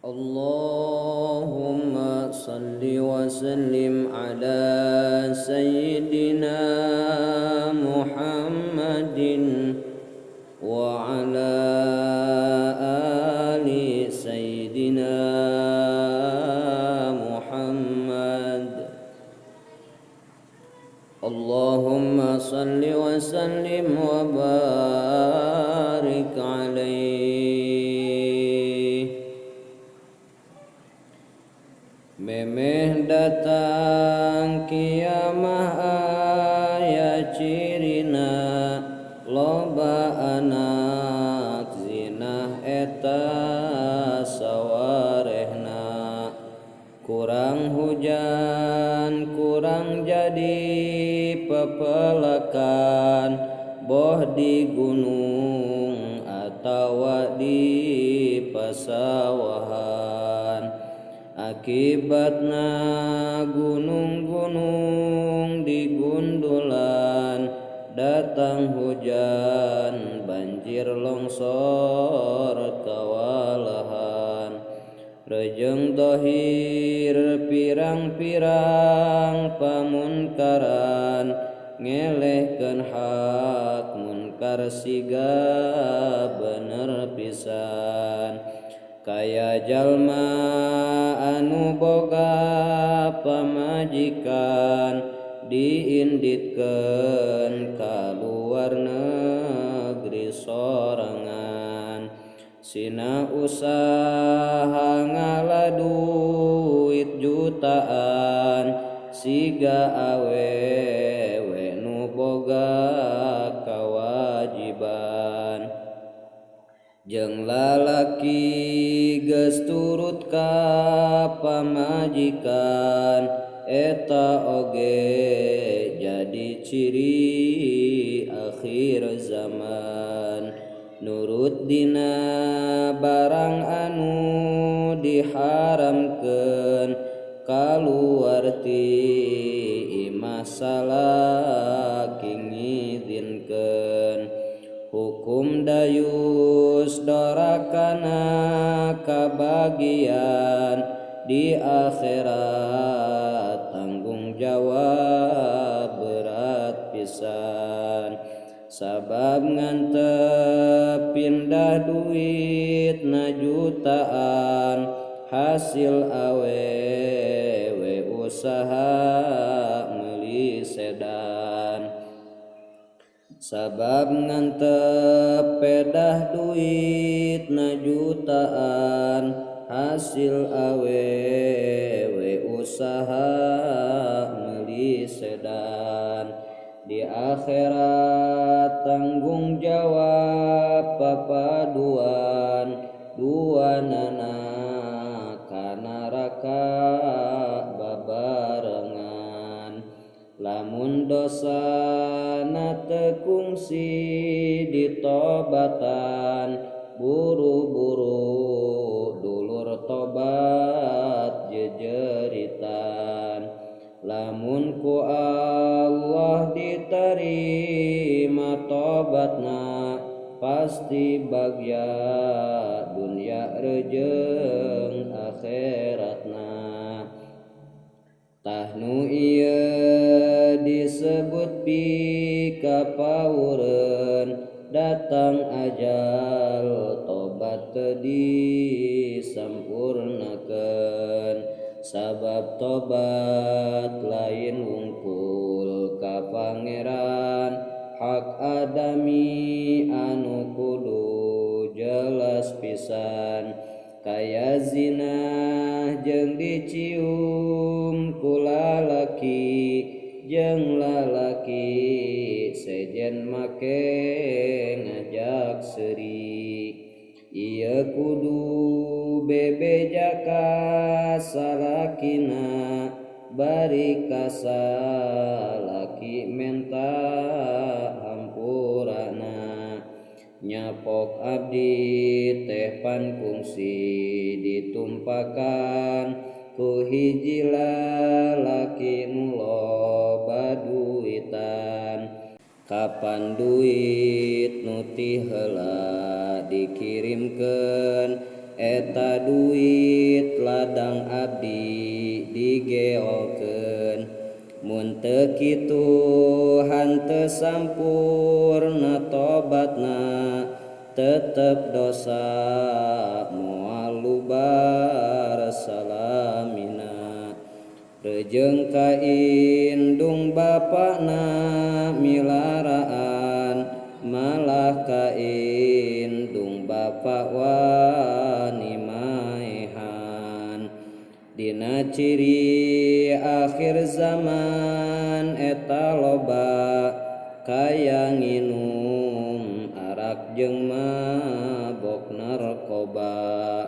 Allahumma salli wa sallim ala sayyidina Muhammadin wa ala ali sayyidina Muhammad. Allahumma salli wa sallim wa barik alaihi. Memeh datang kiamah aya cirina, loba anak zinah eta sawarehna. Kurang hujan, kurang jadi pepelakan, boh di gunung atawa di pasawahan. Akibatna gunung-gunung digundulan, datang hujan banjir longsor kawalahan. Rejeng dohir pirang-pirang pamunkaran, ngelehkeun hak munkar siga bener pisan. Kaya jalma anu boga pamajikan, diinditkeun ka luar negeri sorangan. Sina usaha ngala duit jutaan, siga awewe nu boga kawajiban. Jeung lalaki geus turut ka pamajikan, eta oge jadi ciri akhir zaman. Nurut dina barang anu diharamkeun, kaluar ti imah salaki ngizinkeun. Hukum dayus dorakana kabagian, di akhirat tanggung jawab berat pisan. Sabab ngantep pindah duit na jutaan, hasil awewe usaha meuli sedan. Sabab ngantep pedah duit na jutaan, hasil awewe usaha meuli sedan. Di akhirat tanggung jawab papaduan, duanana ka neraka babarengan. Lamun dosana teu kungsi ditobatan, buru-buru dulur tobat jejeritan. Lamun ku Allah diterima tobatna, pasti bagya dunya rejeung akhiratna. Tah nu ieu disebut pikapaureun, datang ajal tobat teu disampurnakeun. Sabab tobat lain wungkul ka Pangeran, hak adami anu kudu jelas pisan. Kaya zina jeung dicium ku lalaki, jeung lalaki sejen make ngajak seuri. Ieu kudu bebeja ka salakina, bari ka salaki menta hampurana. Nyapok abdi teh pan kungsi ditumpakan, ku hiji lalaki nu loba duitan. Kapan duit nu ti heula dikirimkeun, eta duit ladang abdi digeolkeun mun teu kitu hanteu sampurna tobatna tetep dosa moal lubar salamina rejeung ka indung bapana milaraan malah ka indung bapa wani maehan dina ciri akhir zaman eta loba kaya nginum arak jeung mabok narkoba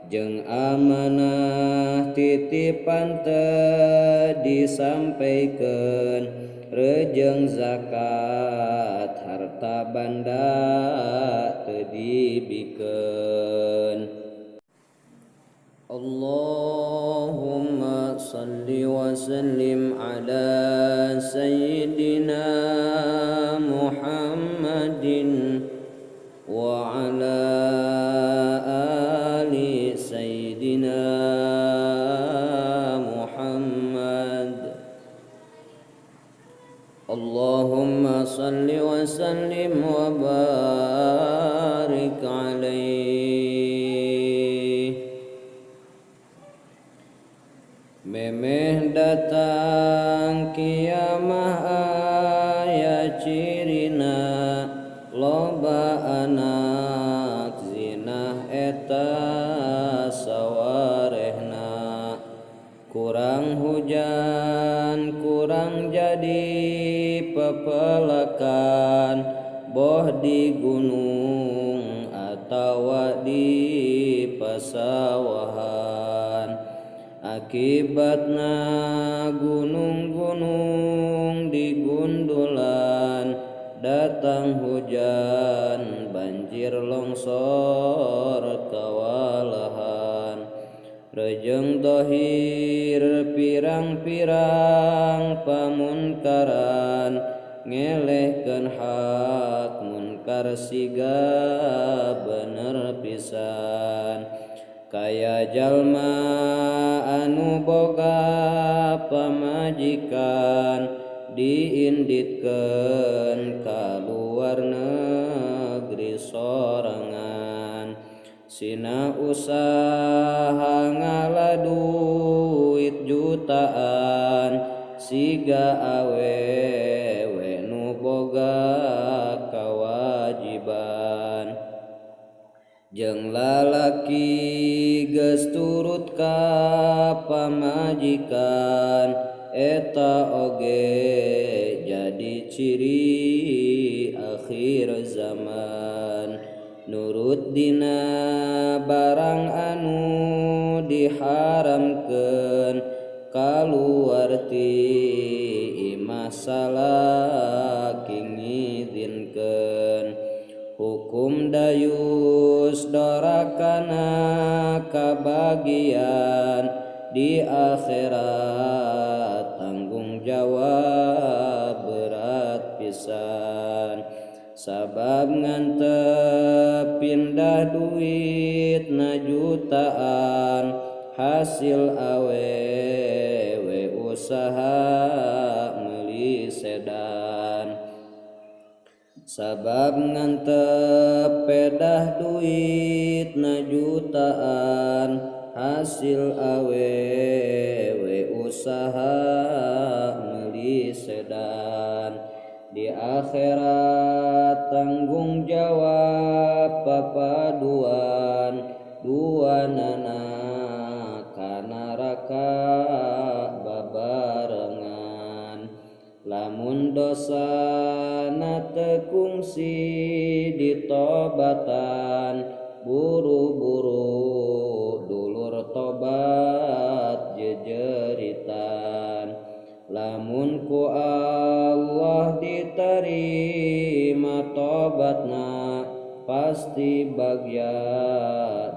jeung amanah titipan teu disampaykeun rejeung zakat harta banda teu dibikeun. Allahumma salli wa sallim ala sayyidina Muhammadin wa ala ali sayyidina Muhammad. Allahumma salli wa sallim wa barik alaihi. Memeh datang kiamah aya cirina loba anak zinah eta sawarehna kurang hujan kurang jadi pepelekan boh di gunung atawa di pasawahan akibatna gunung-gunung digundulan datang hujan banjir longsor kawalahan rejeung dohir pirang-pirang pamunkaran ngelehkeun hak munkar siga bener pisan kaya jalma anu boga pamajikan diinditkeun ka luar negeri sorangan sina usaha ngala duit jutaan siga awewe nu boga kawajiban jeung lalaki geus turut ka pamajikan eta oge jadi ciri akhir zaman nurut dina barang anu diharamkeun kaluar ti imah salaki ngidinkeun hukum dayus dorakana kabagian di akhirat tanggung jawab berat pisan sabab ngantep pindah duit na jutaan hasil awewe usaha meuli sedan sabab ngantep pedah duit na jutaan hasil awewe usaha meuli sedan di akhirat tanggung jawab papaduan duanana ka neraka babarengan lamun dosana teu kungsi ditobatan buru-buru dulur tobat jejeritan lamun ku Allah diterima tobatna pasti bagya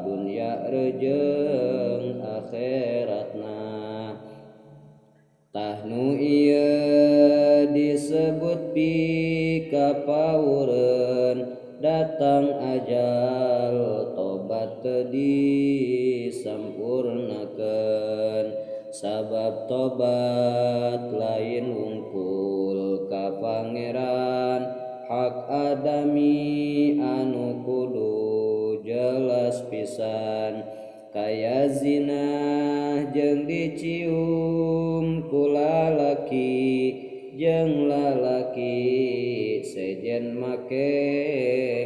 dunya rejeung akhiratna tah nu ieu disebut pikapaureun datang ajal tobat teu disampurnakeun sabab tobat lain wungkul ka Pangeran hak adami anu kudu jelas pisan kaya zina jeung dicium ku lalaki jeung lalaki sejen make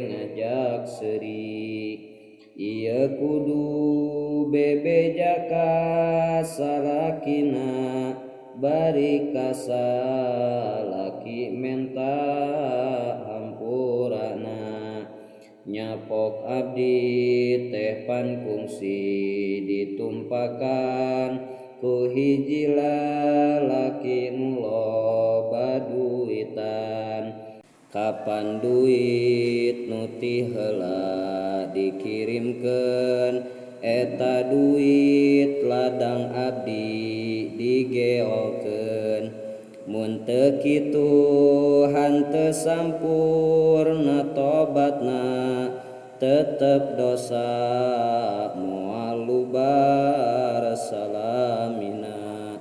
ngajak seuri ieu kudu bebeja ka salakina bari ka salaki menta hampurana nyapok abdi teh pan kungsi ditumpakan ku hiji lalaki nu loba duitan kapan duit nu ti heula dikirimkeun eta duit ladang abdi digeolkeun mun teu kitu hanteu sampurna tobatna tetep dosa moal lubar salamina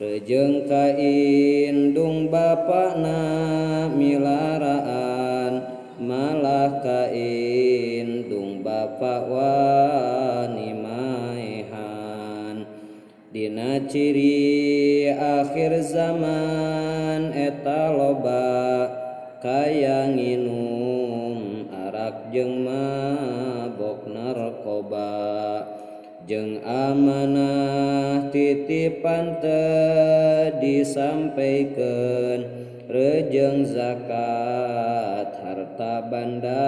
rejeung ka indung bapana milaraan malah ka indung bapa wani maehan dina ciri akhir zaman eta loba kaya nginum arak jeung mabok narkoba jeung amanah titipan teu disampaikeun rejeung zakat harta banda